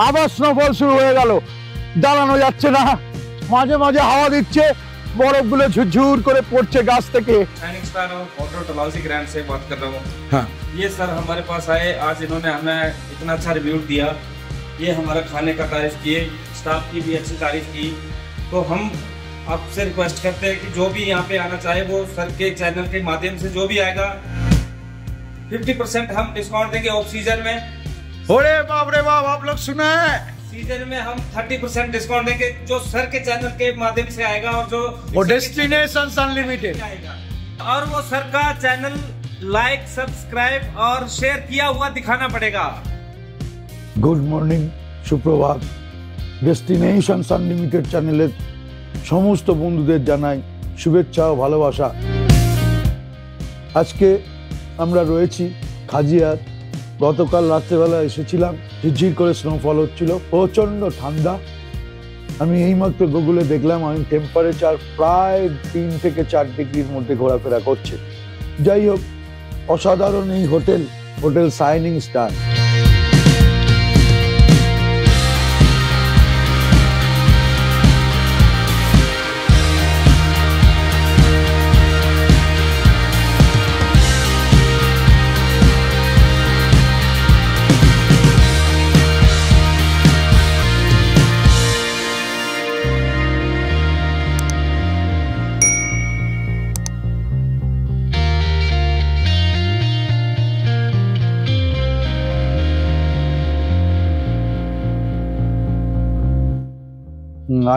আবার স্নোফল শুরু হয়ে গেল, দাঁড়ানো যাচ্ছে না, মাঝে মাঝে হাওয়া দিচ্ছে, বরফগুলো ঝুরঝুর করে পড়ছে গাছ থেকে। शाइनिंग स्टार और ऑटो टलाउसी ग्रैंड से बात कर रहा हूँ। हाँ, ये सर हमारे पास आए, आज इन्होंने हमें इतना अच्छा रिव्यू दिया, ये हमारा खाने का तारीफ किए, स्टाफ की भी अच्छी तारीफ की। तो हम आपसे रिक्वेस्ट करते हैं कि जो भी यहाँ पे आना चाहे वो सर के चैनल के माध्यम से जो भी आएगा 50% हम डिस्काउंट देंगे ऑफ सीजन में। अरे बाप रे बाप, आप लोग सुना है, सीजन में हम 30% डिस्काउंट देंगे जो सर के चैनल के माध्यम से आएगा और जो वो डेस्टिनेशन अनलिमिटेड आएगा और वो सर का चैनल लाइक सब्सक्राइब और शेयर किया हुआ दिखाना पड़ेगा। गुड मॉर्निंग, সুপ্রভাত। ডেস্টিনেশনস আনলিমিটেড চ্যানেলের সমস্ত বন্ধুদের জানাই শুভেচ্ছা ও ভালোবাসা। আজকে আমরা রয়েছি খাজিয়ার। গতকাল রাত্রেবেলা এসেছিলাম, ঝিরঝির করে স্নোফল হচ্ছিল, প্রচণ্ড ঠান্ডা। আমি এইমাত্র গুগলে দেখলাম, আমি টেম্পারেচার প্রায় 3 থেকে 4 ডিগ্রির মধ্যে ঘোরাফেরা করছে। যাই হোক, অসাধারণ এই হোটেল শাইনিং স্টার।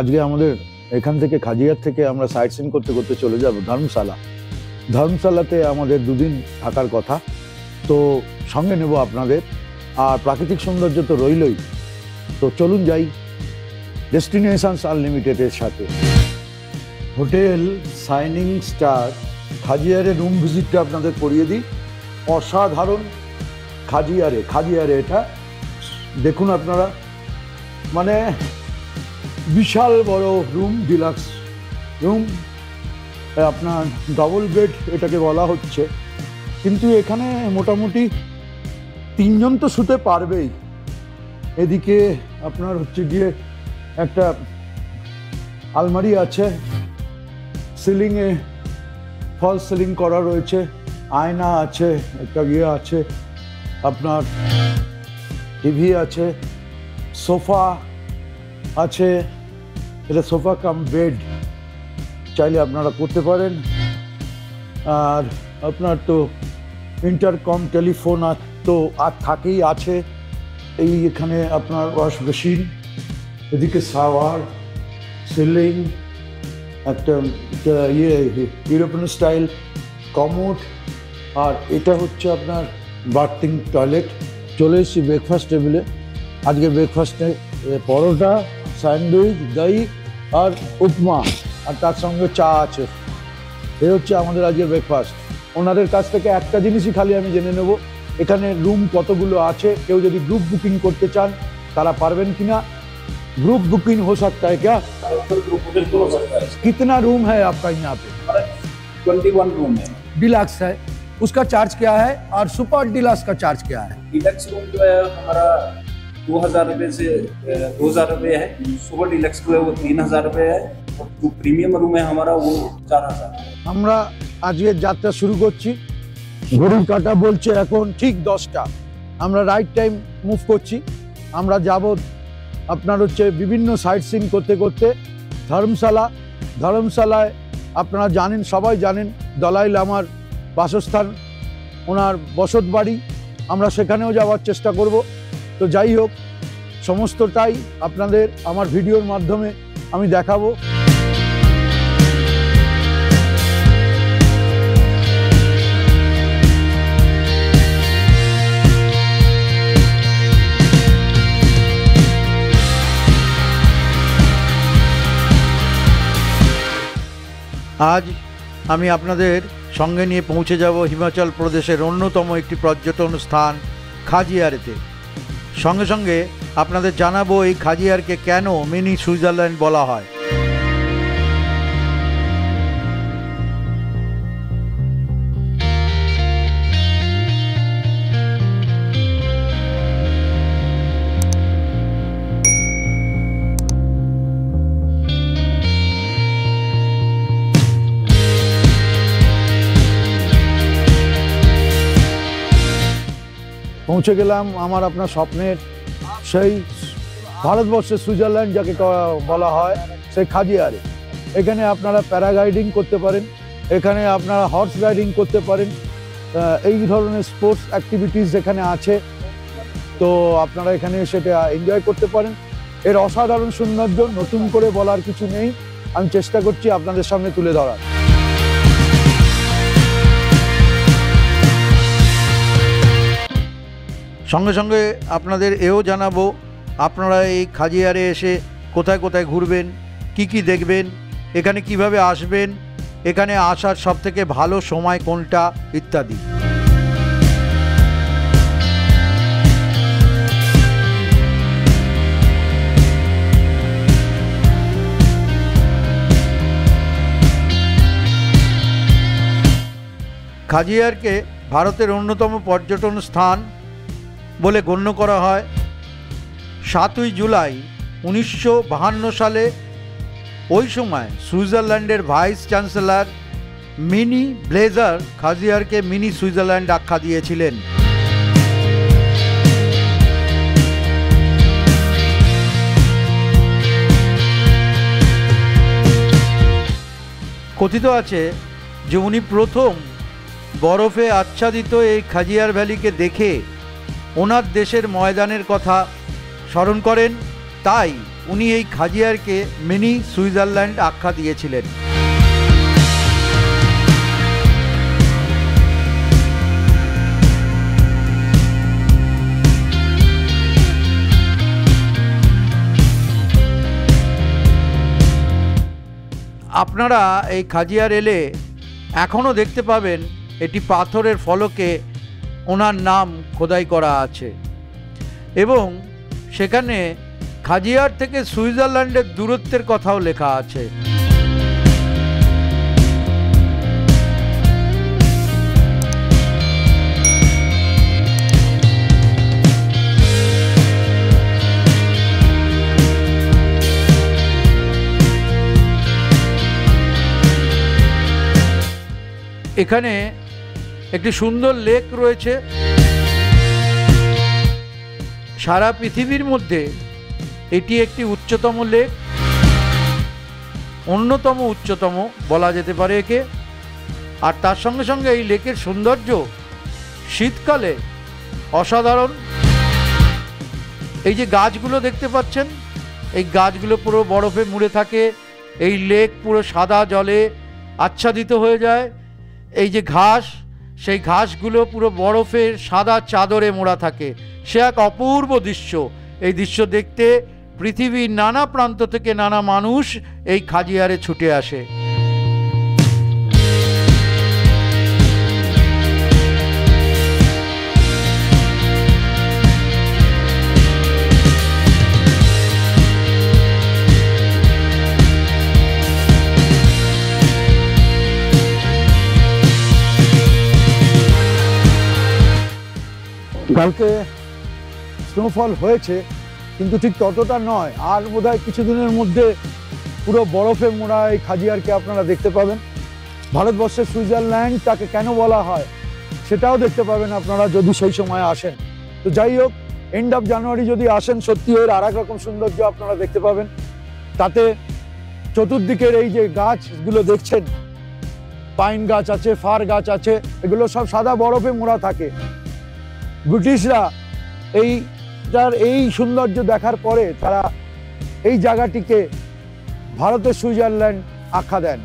আজকে আমাদের এখান থেকে খাজিয়ার থেকে আমরা সাইট সিন করতে করতে চলে যাব ধর্মশালা। ধর্মশালাতে আমাদের 2 দিন থাকার কথা, তো সঙ্গে নেব আপনাদের। আর প্রাকৃতিক সৌন্দর্য তো রইলই, তো চলুন যাই ডেস্টিনেশনস আনলিমিটেডের সাথে। হোটেল শাইনিং স্টার খাজিয়ারে রুম ভিজিটটা আপনাদের করিয়ে দিই। অসাধারণ খাজিয়ারে এটা দেখুন আপনারা, মানে বিশাল বড় রুম, ডিলাক্স রুম, আপনার ডাবল বেড এটাকে বলা হচ্ছে। কিন্তু এখানে মোটামুটি 3 জন তো শুতে পারবেই। এদিকে আপনার হচ্ছে গিয়ে একটা আলমারি আছে, সিলিংয়ে ফল সিলিং করা রয়েছে, আয়না আছে, একটা আছে আপনার টিভি আছে, সোফা আছে, এটা সোফা কাম বেড চাইলে আপনারা করতে পারেন। আর আপনার তো ইন্টারকম টেলিফোন তো আর থাকেই আছে। এই এখানে আপনার ওয়াশ মেশিন, এদিকে শাওয়ার, সিলিং, একটা ইউরোপিয়ান স্টাইল কমোড, আর এটা হচ্ছে আপনার বাথিং টয়লেট। চলে এসেছি ব্রেকফাস্ট টেবিলে। আজকে ব্রেকফাস্টে পরোটা, স্যান্ডউইচ, দই আর উপমা, আর তার সঙ্গে চা আছে। এই হচ্ছে আমাদের আজকে ব্রেকফাস্ট। ওনাদের কাছ থেকে একটা জিনিসই খালি আমি জেনে নেব, এখানে রুম কতগুলো আছে, কেউ যদি গ্রুপ বুকিং করতে চান তারা পারবেন কিনা। ग्रुप बुकिंग हो सकता है क्या? ग्रुप बुकिंग हो सकता है। कितना रूम है आपका यहाँ पे? 21 रूम है। डिलक्स है, उसका चार्ज क्या है? और सुपर डिलक्स का चार्ज क्या है? डिलक्स रूम जो है हमारा 2000 रुपये से 2000 रुपये है। सुपर डिलक्स जो है वो 3000 रुपये है। और जो प्रीमियम रूम है हमारा वो 4000। আমরা আজকে যাত্রা শুরু করছি। ঘড়ির কাঁটা বলছে এখন ঠিক 10টা। আমরা রাইট টাইম মুভ করছি। আমরা যাব আপনার হচ্ছে বিভিন্ন সাইট সিন করতে করতে ধর্মশালায় আপনারা জানেন, সবাই জানেন দলাই লামার বাসস্থান, ওনার বসত বাড়ি। আমরা সেখানেও যাওয়ার চেষ্টা করব। তো যাই হোক, সমস্তটাই আপনাদের আমার ভিডিওর মাধ্যমে আমি দেখাবো। আজ আমি আপনাদের সঙ্গে নিয়ে পৌঁছে যাব হিমাচল প্রদেশের অন্যতম একটি পর্যটন স্থান খাজিয়ারেতে। সঙ্গে সঙ্গে আপনাদের জানাবো এই খাজিয়ারকে কেন মিনি সুইজারল্যান্ড বলা হয়। পৌঁছে গেলাম আমার আপনার স্বপ্নের সেই ভারতবর্ষের সুইজারল্যান্ড যাকে বলা হয় সেই খাজিয়ারে। এখানে আপনারা প্যারাগ্লাইডিং করতে পারেন, এখানে আপনারা হর্স রাইডিং করতে পারেন, এই ধরনের স্পোর্টস অ্যাক্টিভিটিস এখানে আছে। তো আপনারা এখানে সেটা এনজয় করতে পারেন। এর অসাধারণ সৌন্দর্য নতুন করে বলার কিছু নেই, আমি চেষ্টা করছি আপনাদের সামনে তুলে ধরার। সঙ্গে সঙ্গে আপনাদের এও জানাবো আপনারা এই খাজিয়ারে এসে কোথায় কোথায় ঘুরবেন, কি কি দেখবেন, এখানে কিভাবে আসবেন, এখানে আসার সবথেকে ভালো সময় কোনটা ইত্যাদি। খাজিয়ারকে ভারতের অন্যতম পর্যটন স্থান বলে গণ্য করা হয়। 7ই জুলাই 1952 সালে ওই সময় সুইজারল্যান্ডের ভাইস চ্যান্সেলর মিনি ব্লেজার খাজিয়ারকে মিনি সুইজারল্যান্ড আখ্যা দিয়েছিলেন। কথিত আছে যে উনি প্রথম বরফে আচ্ছাদিত এই খাজিয়ার ভ্যালিকে দেখে ওনার দেশের ময়দানের কথা স্মরণ করেন, তাই উনি এই খাজিয়ারকে মিনি সুইজারল্যান্ড আখ্যা দিয়েছিলেন। আপনারা এই খাজিয়ার এলে এখনও দেখতে পাবেন এটি পাথরের ফলকে ওনার নাম খোদাই করা আছে এবং সেখানে খাজিয়ার থেকে সুইজারল্যান্ডের দূরত্বের কথাও লেখা আছে। এখানে একটি সুন্দর লেক রয়েছে। সারা পৃথিবীর মধ্যে এটি একটি উচ্চতম লেক, অন্যতম উচ্চতম বলা যেতে পারে একে। আর তার সঙ্গে সঙ্গে এই লেকের সৌন্দর্য শীতকালে অসাধারণ। এই যে গাছগুলো দেখতে পাচ্ছেন, এই গাছগুলো পুরো বরফে মুড়ে থাকে, এই লেক পুরো সাদা জলে আচ্ছাদিত হয়ে যায়। এই যে ঘাস, সেই ঘাসগুলো পুরো বরফের সাদা চাদরে মোড়া থাকে, সে এক অপূর্ব দৃশ্য। এই দৃশ্য দেখতে পৃথিবীর নানা প্রান্ত থেকে নানা মানুষ এই খাজিয়ারে ছুটে আসে। কালকে স্নোফল হয়েছে কিন্তু ঠিক ততটা নয়, আর বোধহয় কিছুদিনের মধ্যে পুরো বরফে মোড়া এই খাজিয়ারকে আপনারা দেখতে পাবেন। ভারতবর্ষের সুইজারল্যান্ড তাকে কেন বলা হয় সেটাও দেখতে পাবেন আপনারা যদি সেই সময় আসেন। তো যাই হোক, এন্ড অফ জানুয়ারি যদি আসেন, সত্যি এর আর এক রকম সৌন্দর্য আপনারা দেখতে পাবেন। তাতে চতুর্দিকের এই যে গাছগুলো দেখছেন, পাইন গাছ আছে, ফার গাছ আছে, এগুলো সব সাদা বরফে মোড়া থাকে। ব্রিটিশরা এই সৌন্দর্য দেখার পরে তারা এই জায়গাটিকে ভারতের সুইজারল্যান্ড আখ্যা দেন।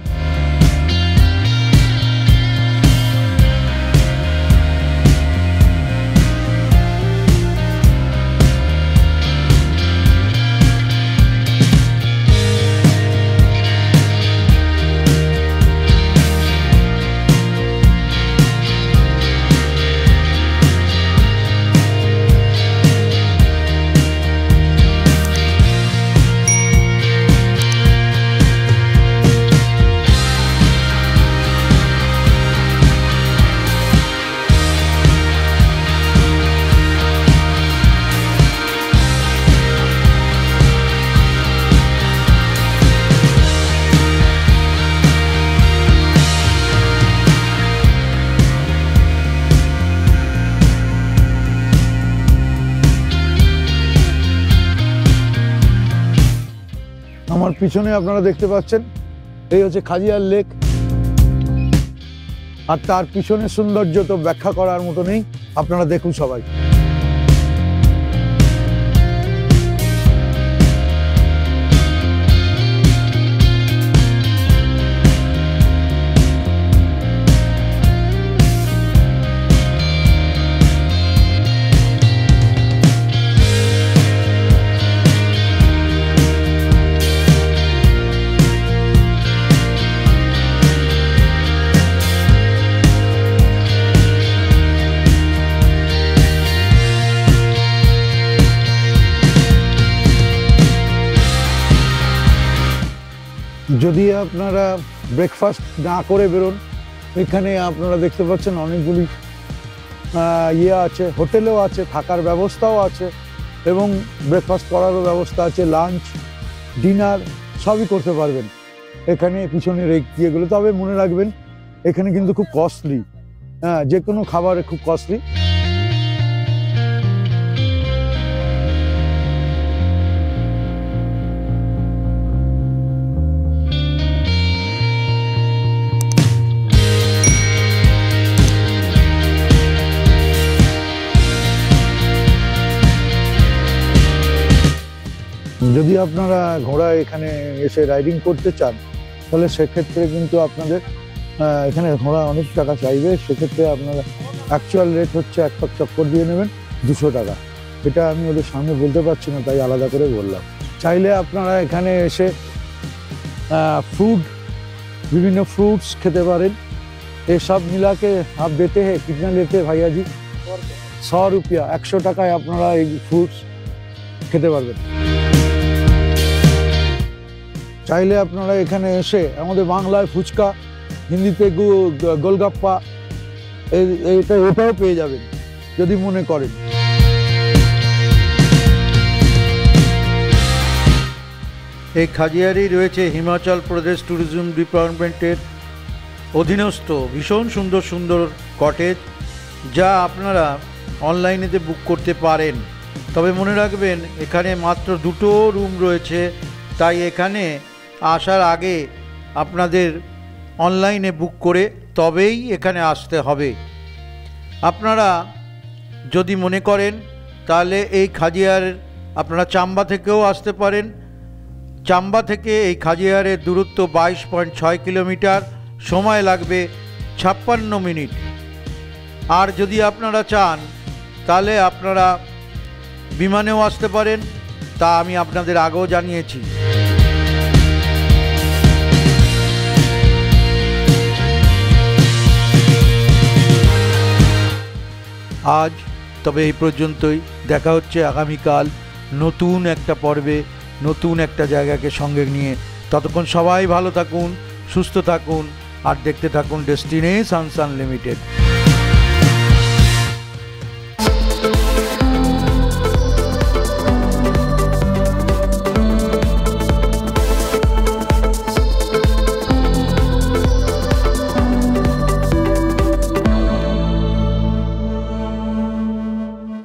আমার পিছনে আপনারা দেখতে পাচ্ছেন এই হচ্ছে খাজিয়ার লেক, আর তার পিছনের সৌন্দর্য তো ব্যাখ্যা করার মতো নেই, আপনারা দেখুন সবাই। যদি আপনারা ব্রেকফাস্ট না করে বেরোন, এখানে আপনারা দেখতে পাচ্ছেন অনেকগুলি ইয়ে আছে, হোটেলও আছে, থাকার ব্যবস্থাও আছে এবং ব্রেকফাস্ট করারও ব্যবস্থা আছে, লাঞ্চ ডিনার সবই করতে পারবেন এখানে পিছনের এই ইয়েগুলো। তবে মনে রাখবেন এখানে কিন্তু খুব কস্টলি, যে কোনো খাবার খুব কস্টলি। যদি আপনারা ঘোড়া এখানে এসে রাইডিং করতে চান তাহলে সেক্ষেত্রে কিন্তু আপনাদের এখানে ঘোড়া অনেক টাকা চাইবে। সেক্ষেত্রে আপনারা অ্যাকচুয়াল রেট হচ্ছে এক পাক চক্কর দিয়ে নেবেন 200 টাকা। এটা আমি ওদের সামনে বলতে পারছি না, তাই আলাদা করে বললাম। চাইলে আপনারা এখানে এসে বিভিন্ন फ्रूट्स খেতে পারেন। ये सब मिला के आप देते हैं कितना लेते हैं भैया जी? 100 रुपया, 100 টাকায় আপনারা এই फ्रूट्स খেতে পারবেন। চাইলে আপনারা এখানে এসে আমাদের বাংলায় ফুচকা, হিন্দিতে গোলগাপ্পা, এটাও পেয়ে যাবেন যদি মনে করেন। এই খাজিয়ারি রয়েছে হিমাচল প্রদেশ ট্যুরিজম ডিপার্টমেন্টের অধীনস্থ ভীষণ সুন্দর সুন্দর কটেজ, যা আপনারা অনলাইনেতে বুক করতে পারেন। তবে মনে রাখবেন এখানে মাত্র 2টো রুম রয়েছে, তাই এখানে আসার আগে আপনাদের অনলাইনে বুক করে তবেই এখানে আসতে হবে। আপনারা যদি মনে করেন তাহলে এই খাজিয়ার আপনারা চাম্বা থেকেও আসতে পারেন। চাম্বা থেকে এই খাজিয়ারের দূরত্ব 22.6 কিলোমিটার, সময় লাগবে 56 মিনিট। আর যদি আপনারা চান তাহলে আপনারা বিমানেও আসতে পারেন, তা আমি আপনাদের আগেও জানিয়েছি। আজ তবে এই পর্যন্তই, দেখা হচ্ছে আগামীকাল নতুন একটা পর্বে, নতুন একটা জায়গাকে সঙ্গে নিয়ে। ততক্ষণ সবাই ভালো থাকুন, সুস্থ থাকুন আর দেখতে থাকুন ডেস্টিনেশনস আনলিমিটেড।